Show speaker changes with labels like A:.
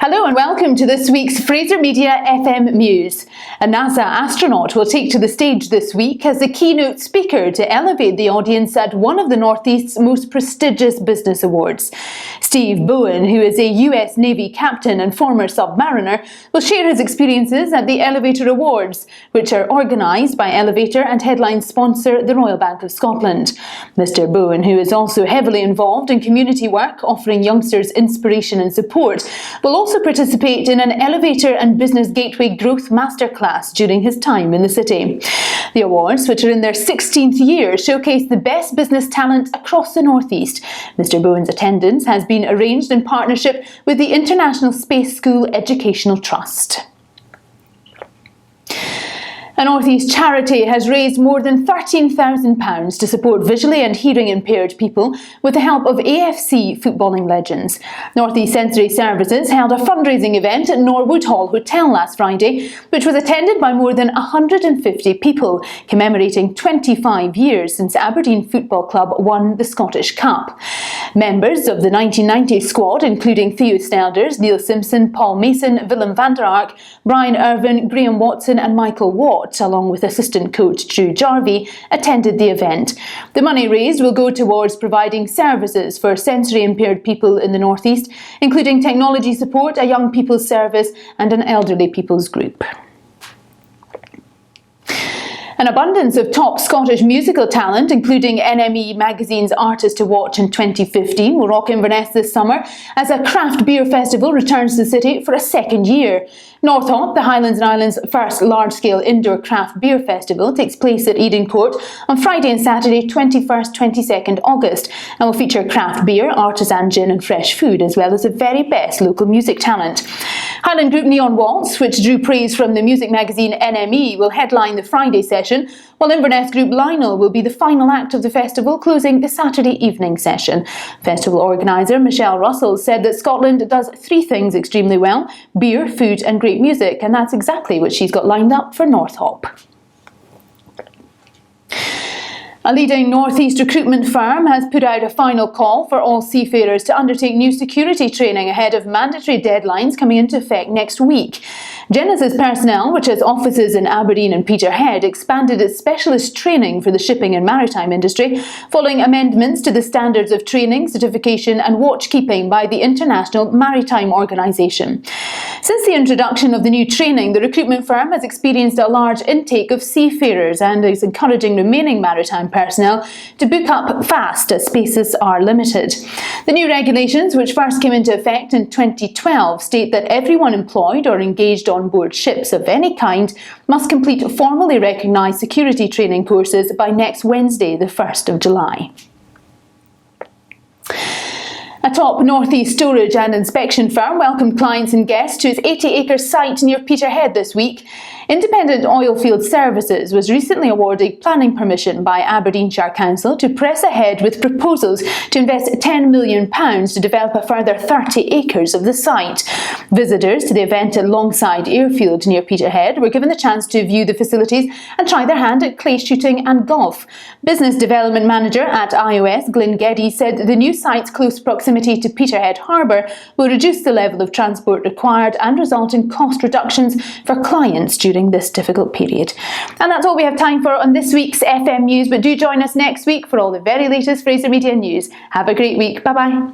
A: Hello and welcome to this week's Frasermedia FM Muse. A NASA astronaut will take to the stage this week as the keynote speaker to elevate the audience at one of the Northeast's most prestigious business awards. Steve Bowen, who is a US Navy captain and former submariner, will share his experiences at the Elevator Awards, which are organised by Elevator and headline sponsor the Royal Bank of Scotland. Mr. Bowen, who is also heavily involved in community work offering youngsters inspiration and support, will also participate in an Elevator and Business Gateway Growth Masterclass during his time in the city. The awards, which are in their 16th year, showcase the best business talent across the Northeast. Mr. Bowen's attendance has been arranged in partnership with the International Space School Educational Trust. A Northeast charity has raised more than £13,000 to support visually and hearing impaired people with the help of AFC footballing legends. Northeast Sensory Services held a fundraising event at Norwood Hall Hotel last Friday, which was attended by more than 150 people, commemorating 25 years since Aberdeen Football Club won the Scottish Cup. Members of the 1990 squad, including Theo Stelders, Neil Simpson, Paul Mason, Willem van der Ark, Brian Irvin, Graham Watson and Michael Watt, along with assistant coach Drew Jarvie, attended the event. The money raised will go towards providing services for sensory impaired people in the Northeast, including technology support, a young people's service and an elderly people's group. An abundance of top Scottish musical talent, including NME magazine's Artist to Watch in 2015, will rock Inverness this summer as a craft beer festival returns to the city for a second year. Northop, the Highlands and Islands' first large-scale indoor craft beer festival, takes place at Eden Court on Friday and Saturday, 21st, 22nd August, and will feature craft beer, artisan gin and fresh food, as well as the very best local music talent. Highland group Neon Waltz, which drew praise from the music magazine NME, will headline the Friday session, while Inverness group Lionel will be the final act of the festival, closing the Saturday evening session. Festival organiser Michelle Russell said that Scotland does three things extremely well: beer, food and great music, and that's exactly what she's got lined up for Northop. A leading Northeast recruitment firm has put out a final call for all seafarers to undertake new security training ahead of mandatory deadlines coming into effect next week. Genesis Personnel, which has offices in Aberdeen and Peterhead, expanded its specialist training for the shipping and maritime industry following amendments to the standards of training, certification and watchkeeping by the International Maritime Organisation. Since the introduction of the new training, the recruitment firm has experienced a large intake of seafarers and is encouraging remaining maritime personnel to book up fast as spaces are limited. The new regulations, which first came into effect in 2012, state that everyone employed or engaged on board ships of any kind must complete formally recognised security training courses by next Wednesday, the 1st of July. A top Northeast storage and inspection firm welcomed clients and guests to its 80-acre site near Peterhead this week. Independent Oilfield Services was recently awarded planning permission by Aberdeenshire Council to press ahead with proposals to invest £10 million to develop a further 30 acres of the site. Visitors to the event at Longside Airfield near Peterhead were given the chance to view the facilities and try their hand at clay shooting and golf. Business Development Manager at iOS, Glyn Geddy, said the new site's close proximity to Peterhead Harbour will reduce the level of transport required and result in cost reductions for clients during this difficult period. And that's all we have time for on this week's FM News, but do join us next week for all the very latest Fraser Media news. Have a great week. Bye-bye.